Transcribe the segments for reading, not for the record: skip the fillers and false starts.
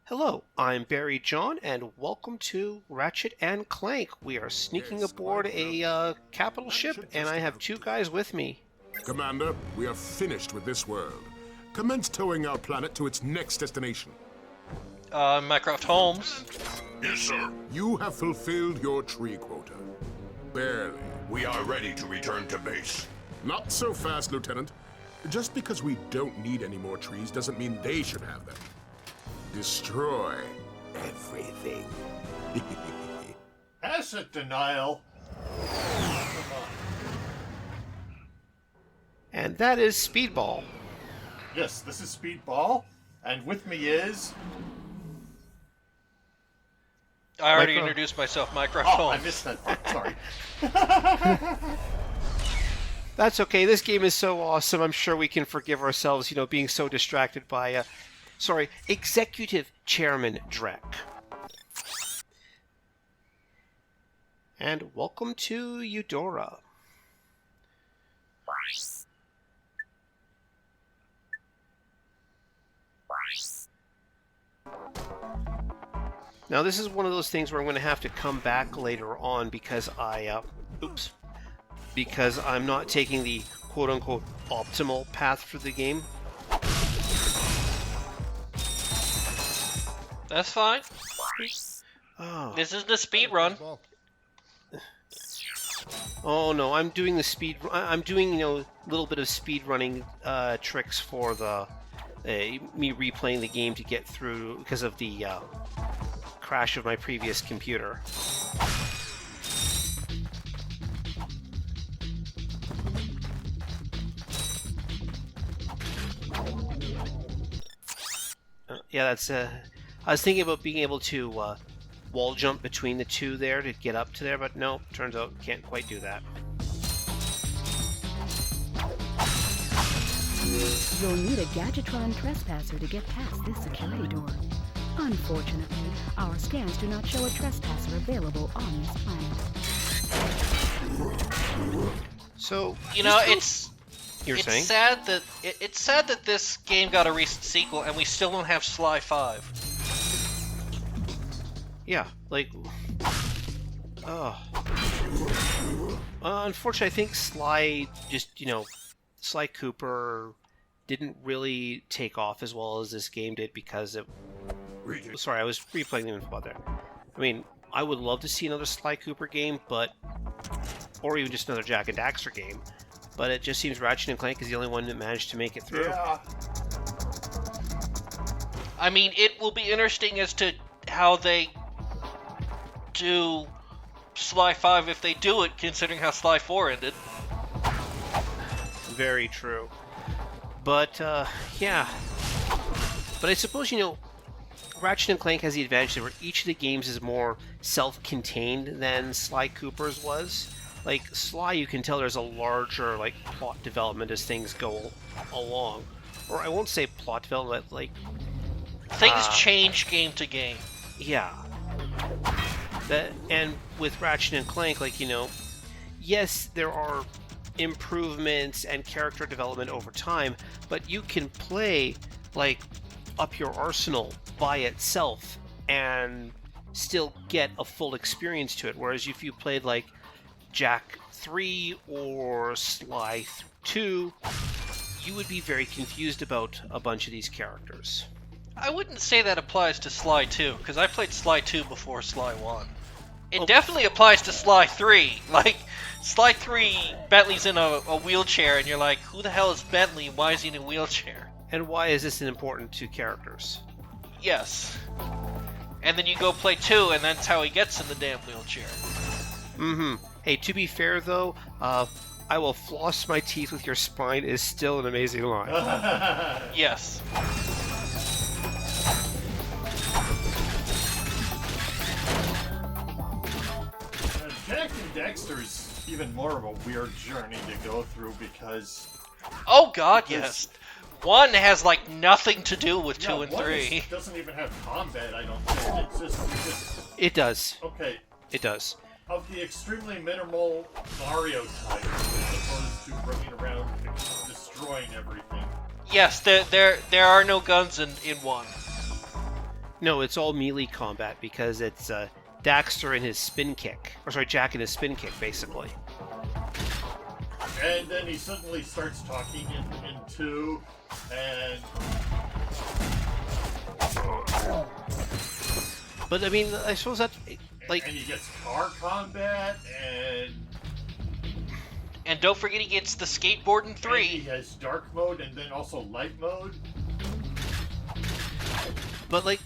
Hello, I'm Barry John, and welcome to Ratchet and Clank. We are sneaking aboard a capital ship, and I have two guys with me. Commander, we are finished with this world. Commence towing our planet to its next destination. Mycroft Holmes. Yes, sir. You have fulfilled your tree quota. Barely. We are ready to return to base. Not so fast, Lieutenant. Just because we don't need any more trees doesn't mean they should have them. Destroy everything. Asset denial. And that is Speedball. Yes, this is Speedball, and with me is... I already introduced myself, Mycroft Oh, Holmes. I missed that part, sorry. That's okay, this game is so awesome, I'm sure we can forgive ourselves, being so distracted by, Executive Chairman Drek. And welcome to Eudora. Now this is one of those things where I'm going to have to come back later on because because I'm not taking the quote-unquote optimal path for the game. That's fine. Oh. This is the speed run. Oh no, I'm doing the speed. I'm doing a little bit of speed running tricks for the me replaying the game to get through because of the crash of my previous computer. Yeah, that's. I was thinking about being able to wall jump between the two there to get up to there, but no, turns out can't quite do that. You'll need a Gadgetron trespasser to get past this security door. Unfortunately, our scans do not show a trespasser available on this planet. So it's sad that it's sad that this game got a recent sequel and we still don't have Sly 5. Yeah, unfortunately, I think Sly Sly Cooper didn't really take off as well as this game did because it. Sorry, I was replaying the info there. I mean, I would love to see another Sly Cooper game, or even just another Jak and Daxter game. But it just seems Ratchet and Clank is the only one that managed to make it through. Yeah. I mean, it will be interesting as to how they do Sly 5 if they do it, considering how Sly 4 ended. Very true. But, yeah. But I suppose, Ratchet and Clank has the advantage where each of the games is more self-contained than Sly Cooper's was. Like, Sly, you can tell there's a larger, plot development as things go along. Or I won't say plot development, things change game to game. Yeah. And with Ratchet and Clank, yes, there are improvements and character development over time, but you can play, up your arsenal by itself and still get a full experience to it. Whereas if you played, Jak 3 or Sly 2, you would be very confused about a bunch of these characters. I wouldn't say that applies to Sly 2, because I played Sly 2 before Sly 1. It definitely applies to Sly 3. Sly 3, Bentley's in a wheelchair, and you're like, who the hell is Bentley? Why is he in a wheelchair? And why is this important to characters? Yes. And then you go play 2, and that's how he gets in the damn wheelchair. Mm-hmm. Hey, to be fair, though, I will floss my teeth with your spine is still an amazing line. Yes. Jak and Daxter's even more of a weird journey to go through because... Oh god, yes. 1 has, nothing to do with 2 and 3. It doesn't even have combat, I don't think. It's just... It does. Okay. It does. Of the extremely minimal Mario type, as opposed to running around and destroying everything. Yes, there are no guns in 1. No, it's all melee combat because it's Daxter and his spin kick. Or sorry, Jack and his spin kick, basically. And then he suddenly starts talking in two, and... But, I mean, I suppose that, like... And he gets car combat, And don't forget he gets the skateboard in and 3. he has dark mode and then also light mode. But, like,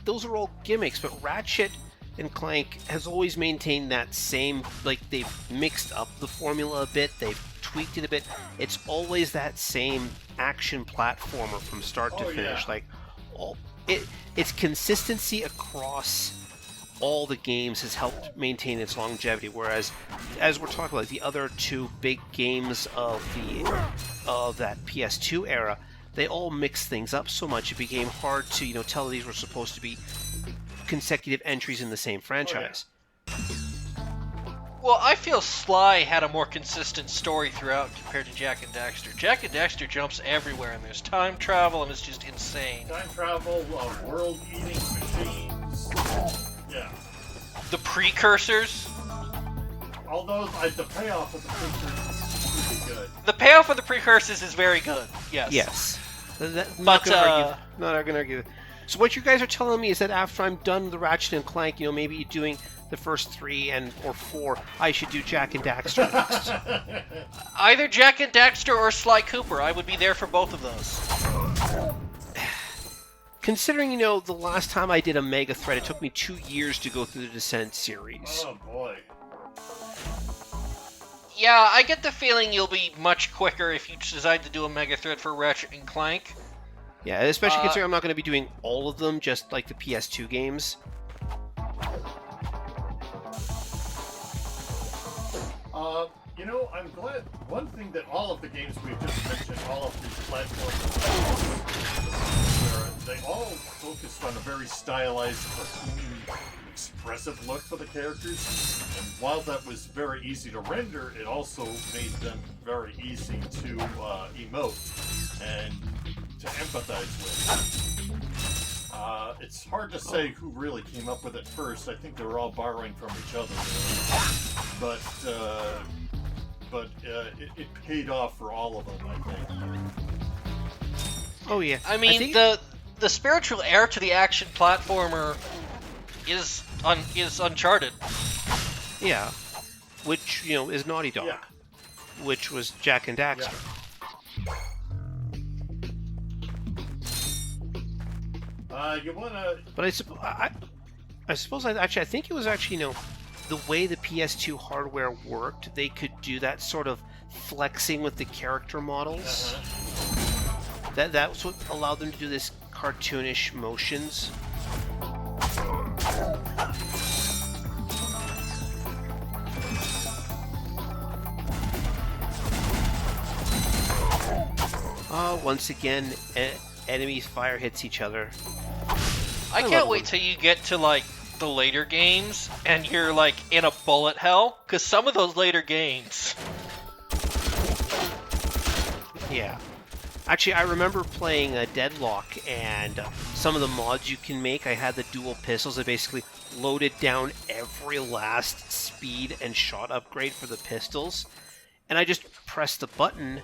those are all gimmicks, but Ratchet and Clank has always maintained that same, like, they've mixed up the formula a bit, they've tweaked it a bit. It's always that same action platformer from start to finish. Yeah. Like, it's consistency across all the games has helped maintain its longevity, whereas, as we're talking about, the other two big games of that PS2 era, they all mixed things up so much it became hard to, tell these were supposed to be consecutive entries in the same franchise. Well, I feel Sly had a more consistent story throughout compared to Jak and Daxter. Jak and Daxter jumps everywhere, and there's time travel, and it's just insane. Time travel, world-eating machines. Yeah. The precursors. Although the payoff of the precursors is pretty good. The payoff of the precursors is very good. Yes. Yes. But, Not gonna argue. So what you guys are telling me is that after I'm done the Ratchet and Clank, maybe doing the first 3 or 4, I should do Jak and Daxter next. Either Jak and Daxter or Sly Cooper. I would be there for both of those. Considering, the last time I did a Mega Thread, it took me 2 years to go through the Descent series. Oh boy. Yeah, I get the feeling you'll be much quicker if you decide to do a Mega Thread for Ratchet and Clank. Yeah, especially considering I'm not going to be doing all of them, just like the PS2 games. I'm glad. One thing that all of the games we've just mentioned, all of these platforms, they all focused on a very stylized, cartoony, expressive look for the characters. And while that was very easy to render, it also made them very easy to emote and to empathize with. It's hard to say who really came up with it first. I think they were all borrowing from each other, really. But it paid off for all of them, I think. Oh yeah. I mean, the spiritual heir to the action platformer is Uncharted. Yeah. Which, is Naughty Dog. Yeah. Which was Jak and Daxter. You wanna... But I suppose I think it was actually, the way the PS2 hardware worked, they could do that sort of flexing with the character models. That's what allowed them to do this cartoonish motions. Once again, enemies' fire hits each other. I can't wait till you get to, the later games, and you're, in a bullet hell, because some of those later games... Yeah. Actually, I remember playing Deadlock, and some of the mods you can make, I had the dual pistols. I basically loaded down every last speed and shot upgrade for the pistols, and I just pressed the button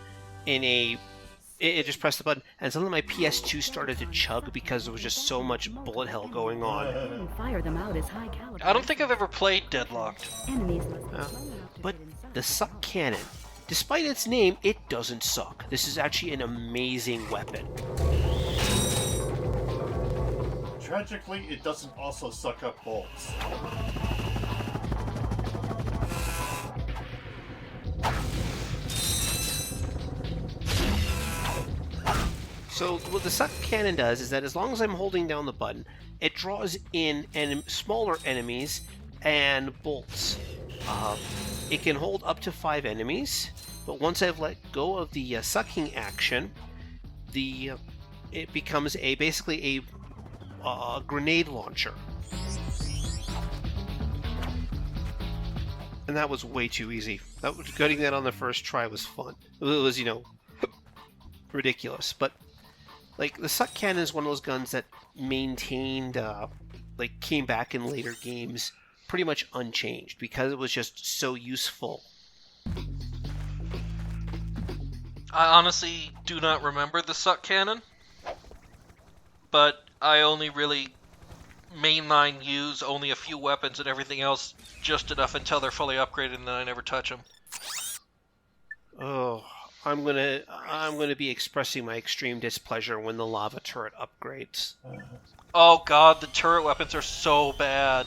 It just pressed the button, and suddenly my PS2 started to chug because there was just so much bullet hell going on. Fire them out as high caliber. I don't think I've ever played Deadlocked. Enemies. But the suck cannon, despite its name, it doesn't suck. This is actually an amazing weapon. Tragically, it doesn't also suck up bolts. So what the suck cannon does is that as long as I'm holding down the button, it draws in smaller enemies and bolts. It can hold up to 5 enemies, but once I've let go of the sucking action, it becomes basically a grenade launcher. And that was way too easy. Getting that on the first try was fun. It was, ridiculous, but Like, the suck cannon is one of those guns that maintained, came back in later games pretty much unchanged because it was just so useful. I honestly do not remember the suck cannon, but I only really mainline use only a few weapons and everything else just enough until they're fully upgraded, and then I never touch them. Oh, I'm gonna be expressing my extreme displeasure when the lava turret upgrades. Oh god, the turret weapons are so bad.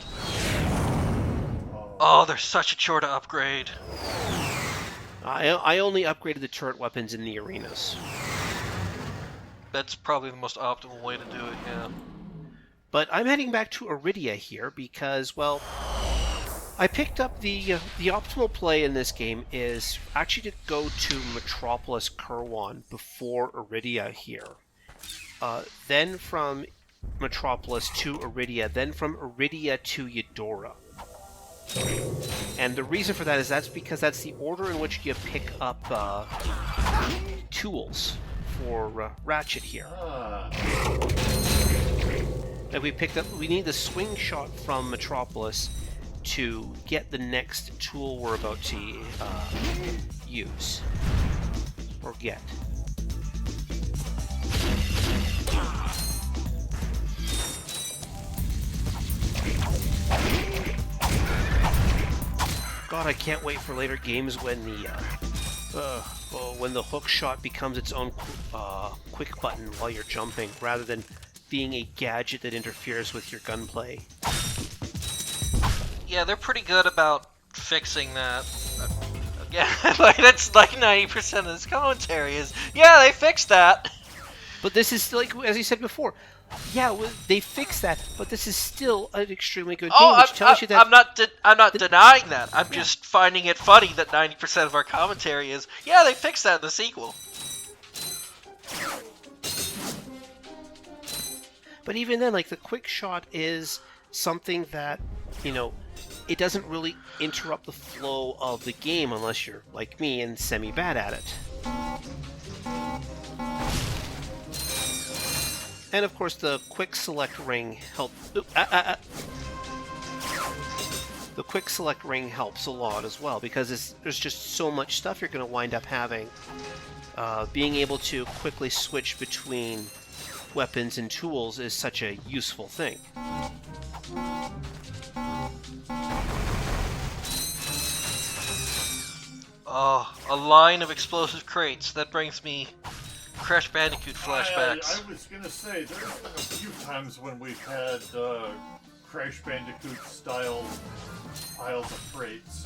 Oh, they're such a chore to upgrade. I only upgraded the turret weapons in the arenas. That's probably the most optimal way to do it, yeah. But I'm heading back to Iridia here because, well, I picked up the optimal play in this game is actually to go to Metropolis Kirwan before Iridia here. Then from Metropolis to Iridia, then from Iridia to Eudora. And the reason for that is that's the order in which you pick up tools for Ratchet here. And we need the swing shot from Metropolis to get the next tool we're about to use or get. God, I can't wait for later games when the hook shot becomes its own quick button while you're jumping, rather than being a gadget that interferes with your gunplay. Yeah, they're pretty good about fixing that. Yeah, like that's like 90% of this commentary is, yeah, they fixed that. But this is, like, as you said before, yeah, they fixed that, but this is still an extremely good game, which tells you that... I'm not denying that. I'm just finding it funny that 90% of our commentary is, yeah, they fixed that in the sequel. But even then, like, the quick shot is something that, you know, it doesn't really interrupt the flow of the game unless you're, like me, and semi-bad at it. And of course, the quick select ring The quick select ring helps a lot as well, because there's just so much stuff you're going to wind up having. Being able to quickly switch between weapons and tools is such a useful thing. Oh, a line of explosive crates. That brings me Crash Bandicoot flashbacks. I was gonna say, there's been a few times when we've had Crash Bandicoot style piles of crates.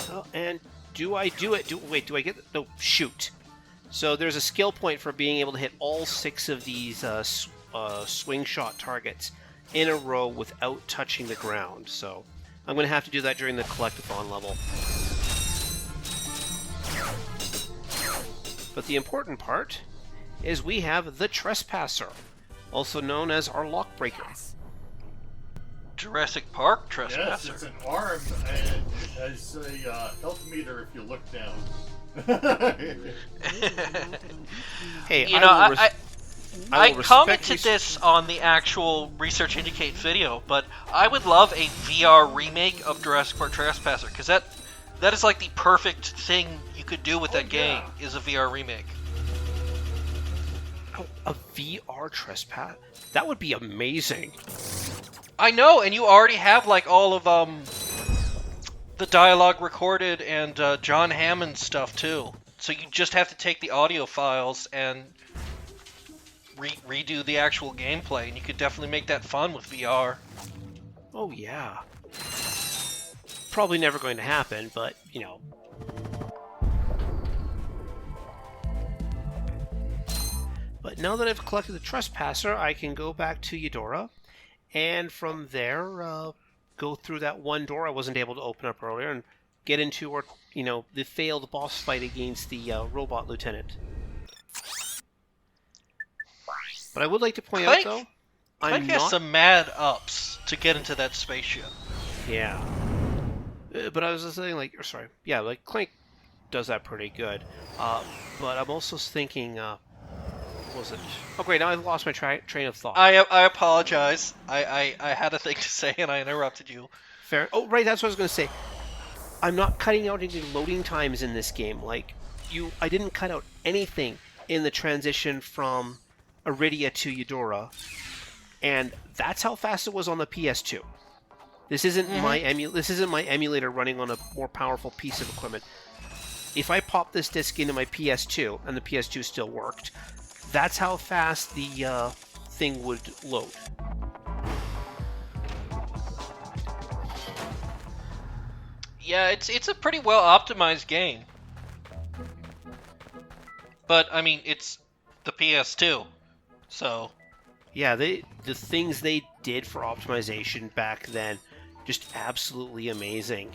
Oh, and do I do it? Do I get... No, shoot. So there's a skill point for being able to hit all 6 of these swing shot targets in a row without touching the ground. So I'm going to have to do that during the collectathon level. But the important part is we have the Trespasser, also known as our Lockbreaker. Jurassic Park Trespasser. Yes, it's an arm, and it has a health meter if you look down. Hey, you know, I commented you... this on the actual Research Indicate video, but I would love a VR remake of Jurassic Park Trespasser, because that is like the perfect thing you could do with that game, is a VR remake. Oh, a VR Trespass? That would be amazing. I know, and you already have like all of the dialogue recorded and John Hammond stuff too. So you just have to take the audio files and redo the actual gameplay, and you could definitely make that fun with VR. Oh yeah. Probably never going to happen, but, you know. But now that I've collected the Trespasser, I can go back to Eudora, and from there, go through that one door I wasn't able to open up earlier, and get into, the failed boss fight against the robot lieutenant. But I would like to point out, though, Clank has some mad ups to get into that spaceship. Yeah. But I was just saying, like, Clank does that pretty good. but I'm also thinking, what was it? Oh, great, now I've lost my train of thought. I apologize. I had a thing to say and I interrupted you. Fair. Oh, right, that's what I was going to say. I'm not cutting out any loading times in this game. Like, I didn't cut out anything in the transition from Iridia to Eudora, and that's how fast it was on the PS2. This isn't this isn't my emulator running on a more powerful piece of equipment. If I pop this disc into my PS2 and the PS2 still worked, that's how fast the thing would load. Yeah, it's a pretty well optimized game. But I mean, it's the PS2, so Yeah, the things they did for optimization back then, just absolutely amazing.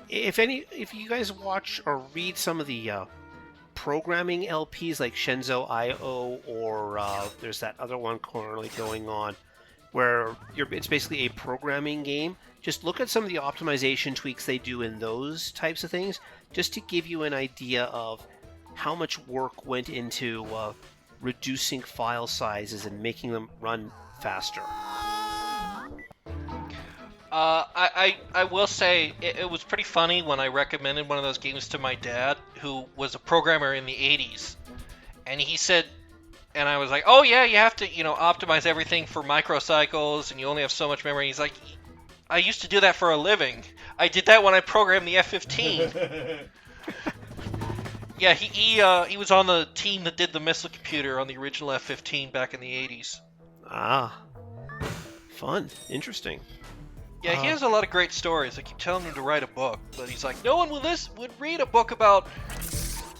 If you guys watch or read some of the programming LPs like Shenzo IO, or there's that other one currently going on, where it's basically a programming game. Just look at some of the optimization tweaks they do in those types of things, just to give you an idea of how much work went into reducing file sizes and making them run faster. I will say it was pretty funny when I recommended one of those games to my dad, who was a programmer in the 80s, and he said, and I was like, oh yeah, you have to, optimize everything for microcycles, and you only have so much memory. He's like, I used to do that for a living. I did that when I programmed the F-15. Yeah, he was on the team that did the missile computer on the original F-15 back in the 80s. Ah, fun, interesting. Yeah, he has a lot of great stories. I keep telling him to write a book, but he's like, no one would read a book about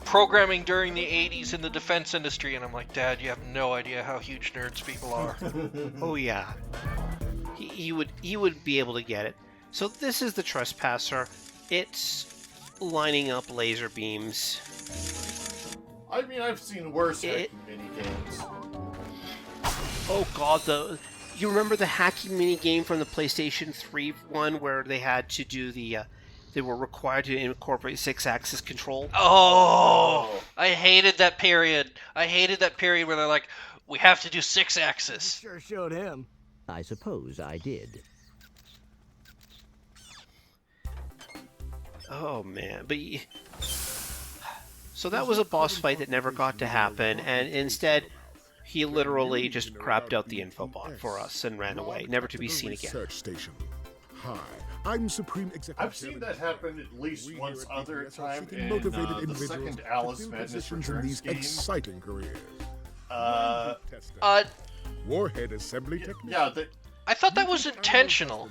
programming during the 80s in the defense industry. And I'm like, Dad, you have no idea how huge nerds people are. Oh yeah, he would be able to get it. So this is the Trespasser. It's lining up laser beams. I mean, I've seen worse mini games. Oh god, you remember the hacky mini game from the PlayStation 3 one where they had to do they were required to incorporate 6-axis control? Oh, I hated that period. I hated that period where they're like, we have to do 6-axis. Sure showed him. I suppose I did. Oh man, but so that was a boss fight that never got to happen, and instead he literally just crapped out the info bot for us and ran away, never to be seen again. Research station. Hi, I'm Supreme Executive. I've seen that happen at least once other time in motivated the individuals second to Alice fill Madness positions in Returns these game. exciting careers. Uh, Warhead assembly technique. Yeah, I thought that was intentional.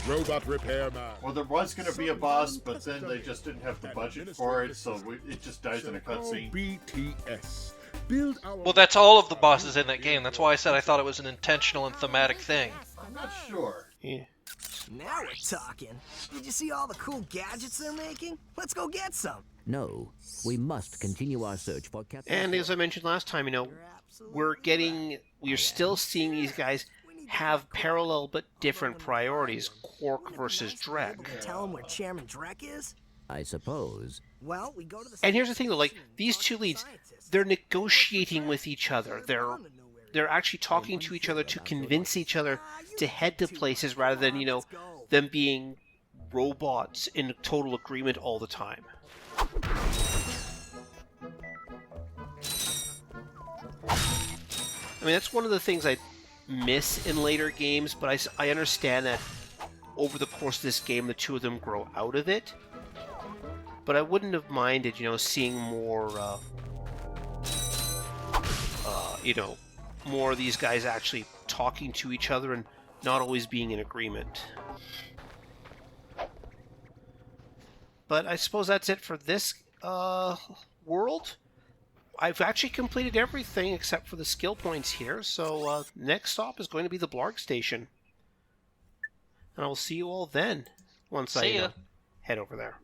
Robot repairman. well, there was going to be a boss, but then they just didn't have the budget for it, so it just dies in a cutscene. BTS. Build our Well, that's all of the bosses in that game. That's why I said I thought it was an intentional and thematic thing. I'm not sure. Yeah. Now we're talking. Did you see all the cool gadgets they're making? Let's go get some. No, we must continue our search for Captain. And as I mentioned last time, we're still seeing these guys have parallel but different priorities. Quark versus Drek. Tell them where Chairman Drek is? I suppose. Well, we go to the... And here's the thing though, like, these two leads, they're negotiating with each other. They're actually talking to each other to convince each other to head to places rather than, them being robots in total agreement all the time. I mean, that's one of the things I miss in later games, but I understand that over the course of this game, the two of them grow out of it. But I wouldn't have minded, seeing more, more of these guys actually talking to each other and not always being in agreement. But I suppose that's it for this world. I've actually completed everything except for the skill points here, so next stop is going to be the Blarg Station. And I will see you all then, once I head over there.